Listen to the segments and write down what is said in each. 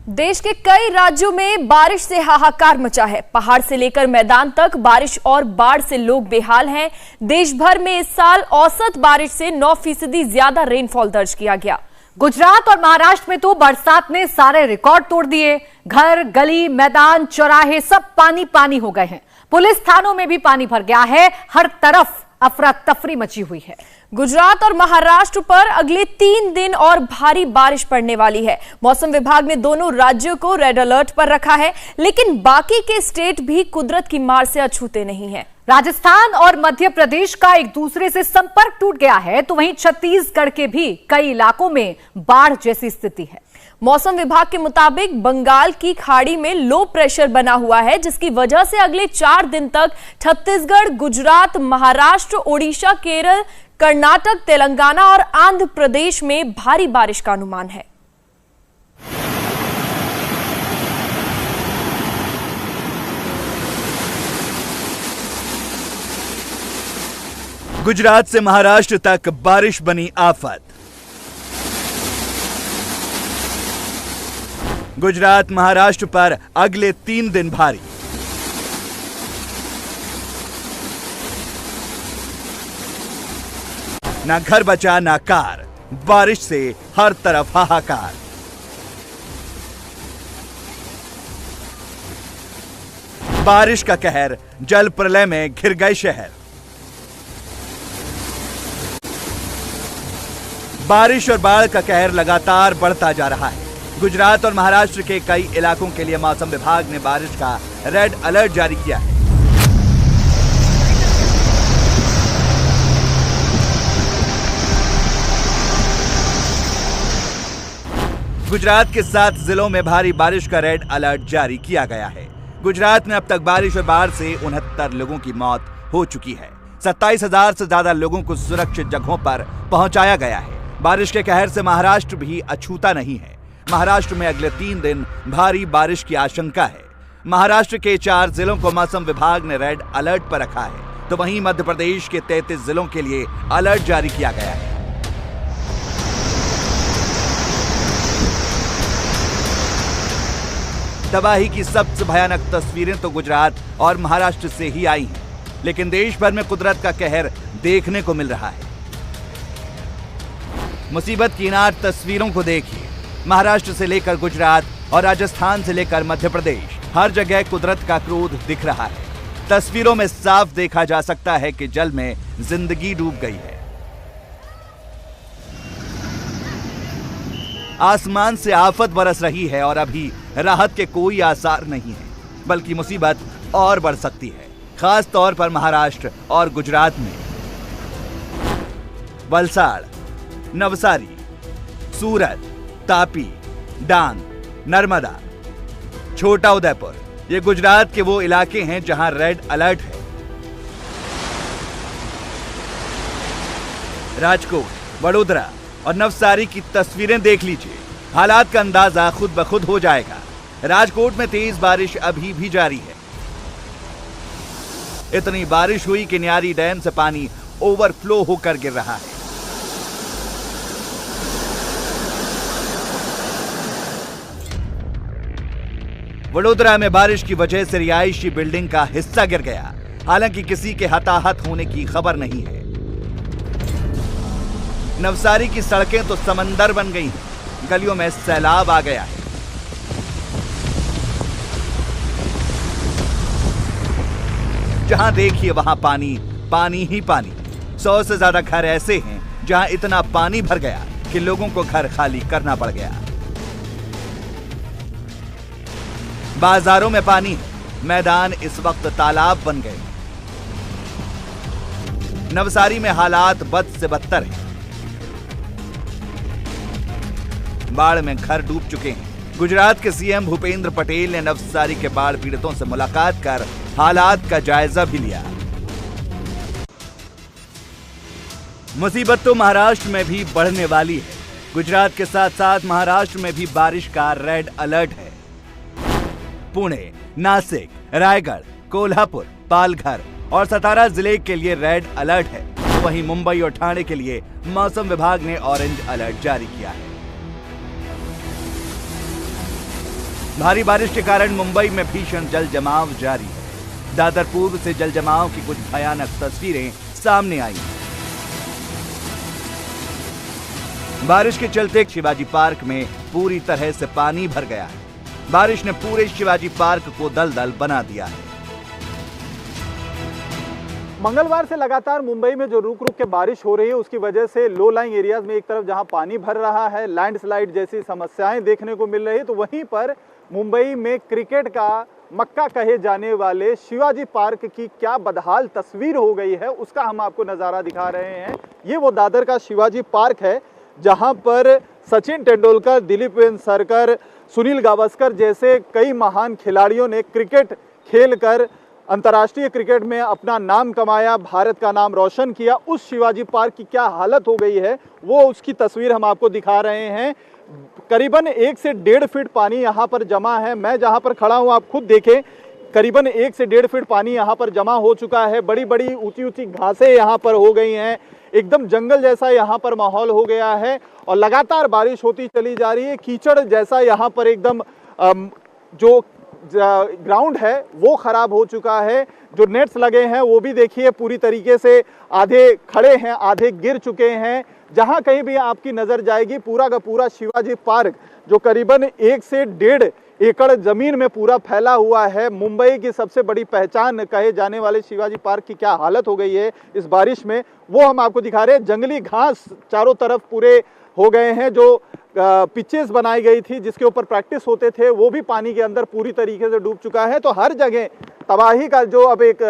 देश के कई राज्यों में बारिश से हाहाकार मचा है। पहाड़ से लेकर मैदान तक बारिश और बाढ़ से लोग बेहाल हैं। देश भर में इस साल औसत बारिश से 9% ज्यादा रेनफॉल दर्ज किया गया। गुजरात और महाराष्ट्र में तो बरसात ने सारे रिकॉर्ड तोड़ दिए। घर, गली, मैदान, चौराहे सब पानी पानी हो गए हैं। पुलिस थानों में भी पानी भर गया है। हर तरफ अफरा तफरी मची हुई है। गुजरात और महाराष्ट्र पर अगले 3 दिन और भारी बारिश पड़ने वाली है। मौसम विभाग ने दोनों राज्यों को रेड अलर्ट पर रखा है, लेकिन बाकी के स्टेट भी कुदरत की मार से अछूते नहीं हैं। राजस्थान और मध्य प्रदेश का एक दूसरे से संपर्क टूट गया है, तो वहीं छत्तीसगढ़ के भी कई इलाकों में बाढ़ जैसी स्थिति है। मौसम विभाग के मुताबिक बंगाल की खाड़ी में लो प्रेशर बना हुआ है, जिसकी वजह से अगले 4 दिन तक छत्तीसगढ़, गुजरात, महाराष्ट्र, ओडिशा, केरल, कर्नाटक, तेलंगाना और आंध्र प्रदेश में भारी बारिश का अनुमान है। गुजरात से महाराष्ट्र तक बारिश बनी आफत। गुजरात, महाराष्ट्र पर अगले 3 दिन भारी। ना घर बचा ना कार, बारिश से हर तरफ हाहाकार। बारिश का कहर, जल प्रलय में घिर गए शहर। बारिश और बाढ़ का कहर लगातार बढ़ता जा रहा है। गुजरात और महाराष्ट्र के कई इलाकों के लिए मौसम विभाग ने बारिश का रेड अलर्ट जारी किया है। गुजरात के 7 जिलों में भारी बारिश का रेड अलर्ट जारी किया गया है। गुजरात में अब तक बारिश और बाढ़ से 69 लोगों की मौत हो चुकी है। 27,000 से ज्यादा लोगों को सुरक्षित जगहों पर पहुंचाया गया है। बारिश के कहर से महाराष्ट्र भी अछूता नहीं है। महाराष्ट्र में अगले 3 दिन भारी बारिश की आशंका है। महाराष्ट्र के 4 जिलों को मौसम विभाग ने रेड अलर्ट पर रखा है, तो वहीं मध्य प्रदेश के 33 जिलों के लिए अलर्ट जारी किया गया है। तबाही की सबसे भयानक तस्वीरें तो गुजरात और महाराष्ट्र से ही आई हैं, लेकिन देश भर में कुदरत का कहर देखने को मिल रहा है। मुसीबत की इन 8 तस्वीरों को देखिए। महाराष्ट्र से लेकर गुजरात और राजस्थान से लेकर मध्य प्रदेश, हर जगह कुदरत का क्रोध दिख रहा है। तस्वीरों में साफ देखा जा सकता है कि जल में जिंदगी डूब गई है। आसमान से आफत बरस रही है और अभी राहत के कोई आसार नहीं है, बल्कि मुसीबत और बढ़ सकती है, खास तौर पर महाराष्ट्र और गुजरात में। वलसाड़, नवसारी, सूरत, तापी, डांग, नर्मदा, छोटा उदयपुर, ये गुजरात के वो इलाके हैं जहां रेड अलर्ट है। राजकोट, वडोदरा और नवसारी की तस्वीरें देख लीजिए। हालात का अंदाजा खुद ब खुद हो जाएगा। राजकोट में तेज बारिश अभी भी जारी है। इतनी बारिश हुई कि न्यारी डैम से पानी ओवरफ्लो होकर गिर रहा है। वडोदरा में बारिश की वजह से रिहायशी बिल्डिंग का हिस्सा गिर गया। हालांकि किसी के हताहत होने की खबर नहीं है। नवसारी की सड़कें तो समंदर बन गई हैं। गलियों में सैलाब आ गया है। जहां देखिए वहां पानी, पानी ही पानी। 100 से ज्यादा घर ऐसे हैं जहां इतना पानी भर गया कि लोगों को घर खाली करना पड़ गया। बाजारों में पानी है। मैदान इस वक्त तालाब बन गए। नवसारी में हालात बद से बदतर हैं। बाढ़ में घर डूब चुके हैं। गुजरात के सीएम भूपेंद्र पटेल ने नवसारी के बाढ़ पीड़ितों से मुलाकात कर हालात का जायजा भी लिया। मुसीबत तो महाराष्ट्र में भी बढ़ने वाली है। गुजरात के साथ साथ महाराष्ट्र में भी बारिश का रेड अलर्ट है। पुणे, नासिक, रायगढ़, कोल्हापुर, पालघर और सतारा जिले के लिए रेड अलर्ट है। वहीं मुंबई और ठाणे के लिए मौसम विभाग ने ऑरेंज अलर्ट जारी किया है। भारी बारिश के कारण मुंबई में भीषण जल जमाव जारी है। दादर पूर्व से जल जमाव की कुछ भयानक तस्वीरें सामने आई। बारिश के चलते शिवाजी पार्क में पूरी तरह से पानी भर गया है। बारिश ने पूरे शिवाजी पार्क को दलदल बना दिया है। मंगलवार से लगातार मुंबई में जो रुक रुक के बारिश हो रही है उसकी वजह से लो लाइंग एरियाज में एक तरफ जहां पानी भर रहा है, लैंडस्लाइड जैसी समस्याएं देखने को मिल रही है, तो वहीं पर मुंबई में क्रिकेट का मक्का कहे जाने वाले शिवाजी पार्क की क्या बदहाल तस्वीर हो गई है उसका हम आपको नज़ारा दिखा रहे हैं। ये वो दादर का शिवाजी पार्क है जहां पर सचिन तेंदुलकर, दिलीप वेंगसरकर, सुनील गावस्कर जैसे कई महान खिलाड़ियों ने क्रिकेट खेलकर अंतर्राष्ट्रीय क्रिकेट में अपना नाम कमाया, भारत का नाम रोशन किया। उस शिवाजी पार्क की क्या हालत हो गई है वो उसकी तस्वीर हम आपको दिखा रहे हैं। करीबन 1 से 1.5 फीट पानी यहाँ पर जमा है। मैं जहाँ पर खड़ा हूँ आप खुद देखें, करीबन 1 से 1.5 फीट पानी यहाँ पर जमा हो चुका है। बड़ी बड़ी ऊंची ऊंची घासें यहाँ पर हो गई हैं, एकदम जंगल जैसा यहाँ पर माहौल हो गया है और लगातार बारिश होती चली जा रही है। कीचड़ जैसा यहाँ पर एकदम जो ग्राउंड है वो खराब हो चुका है। जो नेट्स लगे हैं वो भी देखिए पूरी तरीके से आधे खड़े हैं, आधे गिर चुके हैं। जहां कहीं भी आपकी नजर जाएगी पूरा का पूरा शिवाजी पार्क जो करीबन 1 से 1.5 एकड़ जमीन में पूरा फैला हुआ है। मुंबई की सबसे बड़ी पहचान कहे जाने वाले शिवाजी पार्क की क्या हालत हो गई है इस बारिश में वो हम आपको दिखा रहे हैं। जंगली घास चारों तरफ पूरे हो गए हैं। जो पिचेस बनाई गई थी जिसके ऊपर प्रैक्टिस होते थे वो भी पानी के अंदर पूरी तरीके से डूब चुका है। तो हर जगह तबाही का जो अब एक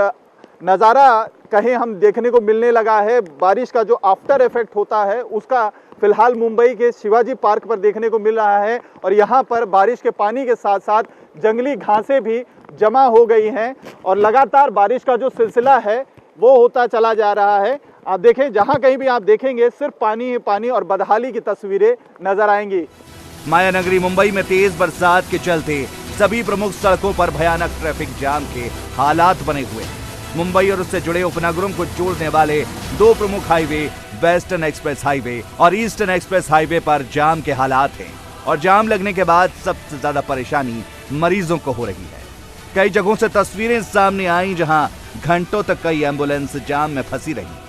नज़ारा कहीं हम देखने को मिलने लगा है, बारिश का जो आफ्टर इफेक्ट होता है उसका फिलहाल मुंबई के शिवाजी पार्क पर देखने को मिल रहा है। और यहाँ पर बारिश के पानी के साथ साथ जंगली घासें भी जमा हो गई हैं और लगातार बारिश का जो सिलसिला है वो होता चला जा रहा है। आप देखें जहां कहीं भी आप देखेंगे सिर्फ पानी ही पानी और बदहाली की तस्वीरें नजर आएंगी। माया नगरी मुंबई में तेज बरसात के चलते सभी प्रमुख सड़कों पर भयानक ट्रैफिक जाम के हालात बने हुए हैं। मुंबई और उससे जुड़े उपनगरों को जोड़ने वाले 2 प्रमुख हाईवे, वेस्टर्न एक्सप्रेस हाईवे और ईस्टर्न एक्सप्रेस हाईवे पर जाम के हालात हैं और जाम लगने के बाद सबसे ज्यादा परेशानी मरीजों को हो रही है। कई जगहों से तस्वीरें सामने आई जहां घंटों तक कई एम्बुलेंस जाम में फंसी रही।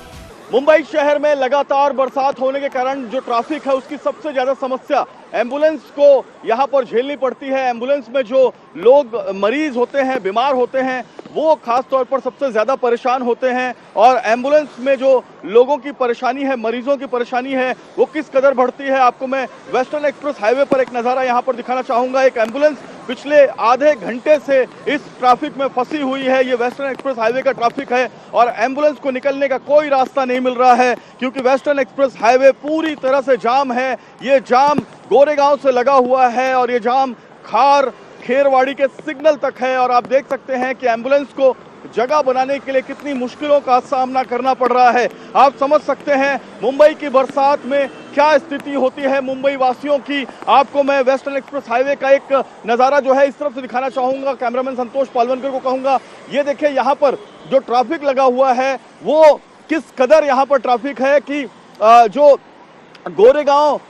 मुंबई शहर में लगातार बरसात होने के कारण जो ट्रैफिक है उसकी सबसे ज्यादा समस्या एम्बुलेंस को यहाँ पर झेलनी पड़ती है। एम्बुलेंस में जो लोग मरीज होते हैं, बीमार होते हैं, वो खास तौर पर सबसे ज्यादा परेशान होते हैं। और एम्बुलेंस में जो लोगों की परेशानी है, मरीजों की परेशानी है, वो किस कदर बढ़ती है आपको मैं वेस्टर्न एक्सप्रेस हाईवे पर एक नज़ारा यहाँ पर दिखाना चाहूँगा। एक एम्बुलेंस पिछले आधे घंटे से इस ट्रैफिक में फंसी हुई है। ये वेस्टर्न एक्सप्रेस हाईवे का ट्रैफिक है और एम्बुलेंस को निकलने का कोई रास्ता नहीं मिल रहा है क्योंकि वेस्टर्न एक्सप्रेस हाईवे पूरी तरह से जाम है। ये जाम गोरेगांव से लगा हुआ है और ये जाम खार खेरवाड़ी के सिग्नल तक है और आप देख सकते हैं कि एम्बुलेंस को जगह बनाने के लिए कितनी मुश्किलों का सामना करना पड़ रहा है। आप समझ सकते हैं मुंबई की बरसात में क्या स्थिति होती है मुंबई वासियों की। आपको मैं वेस्टर्न एक्सप्रेस हाईवे का एक नज़ारा जो है इस तरफ से दिखाना चाहूँगा। कैमरामैन संतोष पालवनकर को कहूँगा ये देखिए यहाँ पर जो ट्रैफिक लगा हुआ है वो किस कदर यहाँ पर ट्रैफिक है कि जो गोरेगांव,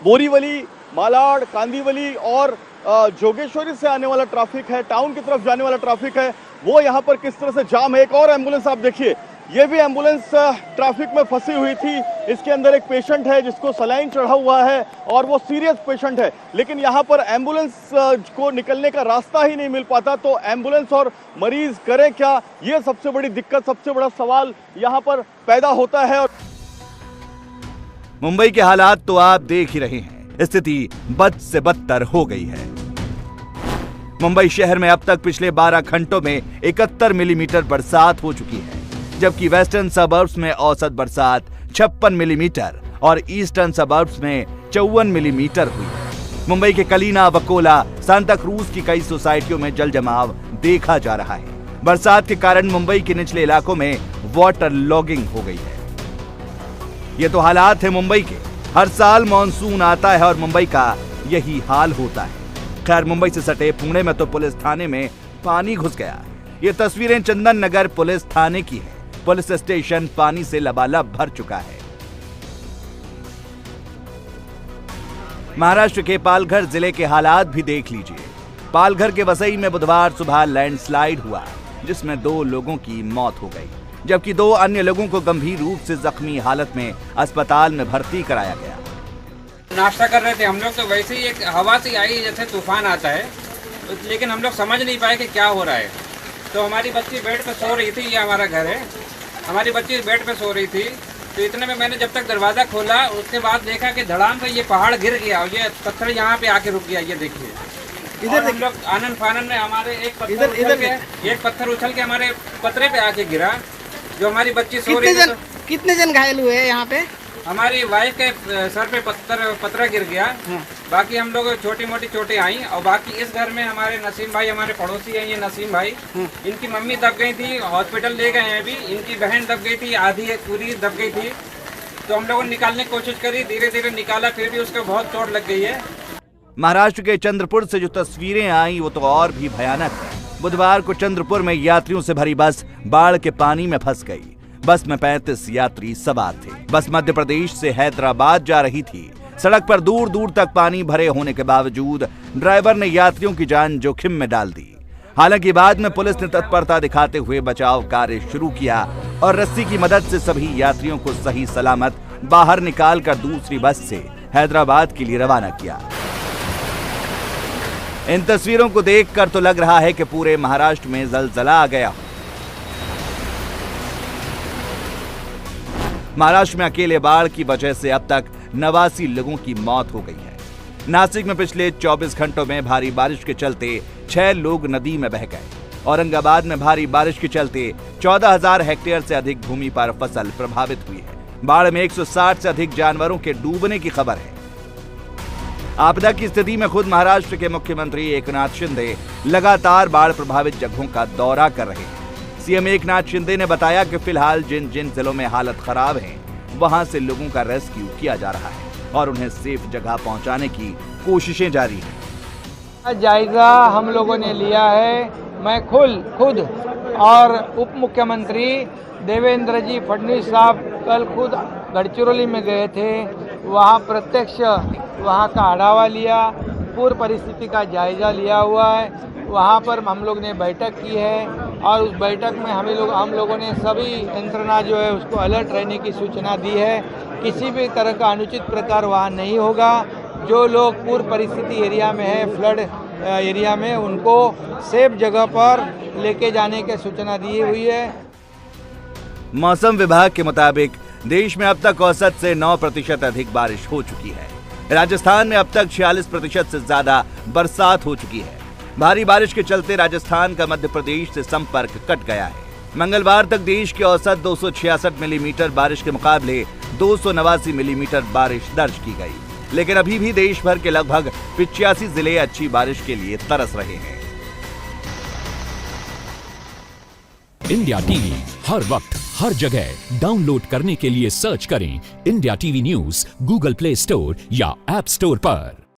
बोरीवली, मालाड, कांदीवली और जोगेश्वरी से आने वाला ट्रैफिक है, टाउन की तरफ जाने वाला ट्रैफिक है, वो यहाँ पर किस तरह से जाम है। एक और एम्बुलेंस आप देखिए, ये भी एम्बुलेंस ट्रैफिक में फंसी हुई थी। इसके अंदर एक पेशेंट है जिसको सलाइन चढ़ा हुआ है और वो सीरियस पेशेंट है, लेकिन यहाँ पर एम्बुलेंस को निकलने का रास्ता ही नहीं मिल पाता। तो एम्बुलेंस और मरीज करें क्या, ये सबसे बड़ी दिक्कत, सबसे बड़ा सवाल यहाँ पर पैदा होता है। मुंबई के हालात तो आप देख ही रहे हैं, स्थिति बद से बदतर हो गई है। मुंबई शहर में अब तक पिछले 12 घंटों में 71 मिलीमीटर बरसात हो चुकी है, जबकि वेस्टर्न सबर्ब्स में औसत बरसात 56 मिलीमीटर और ईस्टर्न सबर्ब्स में 54 मिलीमीटर हुई है। मुंबई के कलीना, बकोला, सांता क्रूज की कई सोसाइटियों में जल जमाव देखा जा रहा है। बरसात के कारण मुंबई के निचले इलाकों में वाटर लॉगिंग हो गई है। ये तो हालात है मुंबई के। हर साल मॉनसून आता है और मुंबई का यही हाल होता है। खैर, मुंबई से सटे पुणे में तो पुलिस थाने में पानी घुस गया। ये तस्वीरें चंदन नगर पुलिस थाने की है। पुलिस स्टेशन पानी से लबालब भर चुका है। महाराष्ट्र के पालघर जिले के हालात भी देख लीजिए। पालघर के वसई में बुधवार सुबह लैंडस्लाइड हुआ, जिसमें 2 लोगों की मौत हो गई, जबकि 2 अन्य लोगों को गंभीर रूप से जख्मी हालत में अस्पताल में भर्ती कराया गया। नाश्ता कर रहे थे हम लोग, तो वैसे ही एक हवा से आई जैसे तूफान आता है, लेकिन हम लोग समझ नहीं पाए कि क्या हो रहा है। तो हमारी बच्ची बेड पे सो रही थी, ये हमारा घर है, हमारी बच्ची बेड पे सो रही थी। तो इतने में मैंने जब तक दरवाज़ा खोला, उसके बाद देखा कि धड़ाम से ये पहाड़ गिर गया और ये पत्थर यहाँ पे आके रुक गया। ये देखिए, इधर हम लोग आनंद फानन में हमारे एक पत्थर उछल के हमारे पतरे पे आके गिरा, जो हमारी बच्ची सो रही थी। कितने जन घायल हुए हैं यहाँ पे? हमारी वाइफ के सर पे पत्थर गिर गया, बाकी हम लोग छोटी मोटी चोटें आई। और बाकी इस घर में हमारे नसीम भाई, हमारे पड़ोसी हैं ये नसीम भाई, इनकी मम्मी दब गई थी, हॉस्पिटल ले गए हैं अभी। इनकी बहन दब गई थी, आधी पूरी दब गई थी। तो हम लोगों ने निकालने की कोशिश करी, धीरे धीरे निकाला, फिर भी उसको बहुत चोट लग गई है। महाराष्ट्र के चंद्रपुर से जो तस्वीरें आई वो तो और भी भयानक है। बुधवार को चंद्रपुर में यात्रियों से भरी बस बाढ़ के पानी में फंस गई। बस में 35 यात्री सवार थे। बस मध्य प्रदेश से हैदराबाद जा रही थी। सड़क पर दूर दूर तक पानी भरे होने के बावजूद ड्राइवर ने यात्रियों की जान जोखिम में डाल दी। हालांकि बाद में पुलिस ने तत्परता दिखाते हुए बचाव कार्य शुरू किया और रस्सी की मदद से सभी यात्रियों को सही सलामत बाहर निकालकर दूसरी बस से हैदराबाद के लिए रवाना किया। इन तस्वीरों को देखकर तो लग रहा है कि पूरे महाराष्ट्र में जलजला आ गया। महाराष्ट्र में अकेले बाढ़ की वजह से अब तक 89 लोगों की मौत हो गई है। नासिक में पिछले 24 घंटों में भारी बारिश के चलते 6 लोग नदी में बह गए। औरंगाबाद में भारी बारिश के चलते 14,000 हेक्टेयर से अधिक भूमि पर फसल प्रभावित हुई है। बाढ़ में 160 से अधिक जानवरों के डूबने की खबर है। आपदा की स्थिति में खुद महाराष्ट्र के मुख्यमंत्री एकनाथ शिंदे लगातार बाढ़ प्रभावित जगहों का दौरा कर रहे हैं। सीएम एकनाथ शिंदे ने बताया कि फिलहाल जिन जिन जिलों में हालत खराब है वहां से लोगों का रेस्क्यू किया जा रहा है और उन्हें सेफ जगह पहुंचाने की कोशिशें जारी हैं। जायजा हम लोगों ने लिया है। मैं खुद और उप मुख्यमंत्री देवेंद्र जी फडणवीस साहब कल खुद गढ़चिरौली में गए थे। वहां प्रत्यक्ष वहां का आढावा लिया, पूर्व परिस्थिति का जायजा लिया हुआ है। वहां पर हम लोग ने बैठक की है और उस बैठक में हम लोगों ने सभी यंत्रणा जो है उसको अलर्ट रहने की सूचना दी है। किसी भी तरह का अनुचित प्रकार वहाँ नहीं होगा। जो लोग पूर्व परिस्थिति एरिया में है, फ्लड एरिया में, उनको सेफ जगह पर लेके जाने की सूचना दी हुई है। मौसम विभाग के मुताबिक देश में अब तक औसत से 9% अधिक बारिश हो चुकी है। राजस्थान में अब तक 46% से ज्यादा बरसात हो चुकी है। भारी बारिश के चलते राजस्थान का मध्य प्रदेश से संपर्क कट गया है। मंगलवार तक देश की औसत 266 मिलीमीटर बारिश के मुकाबले 289 मिलीमीटर बारिश दर्ज की गई, लेकिन अभी भी देश भर के लगभग 85 जिले अच्छी बारिश के लिए तरस रहे हैं। इंडिया टीवी हर वक्त हर जगह डाउनलोड करने के लिए सर्च करें India TV news Google play store या ऐप स्टोर पर।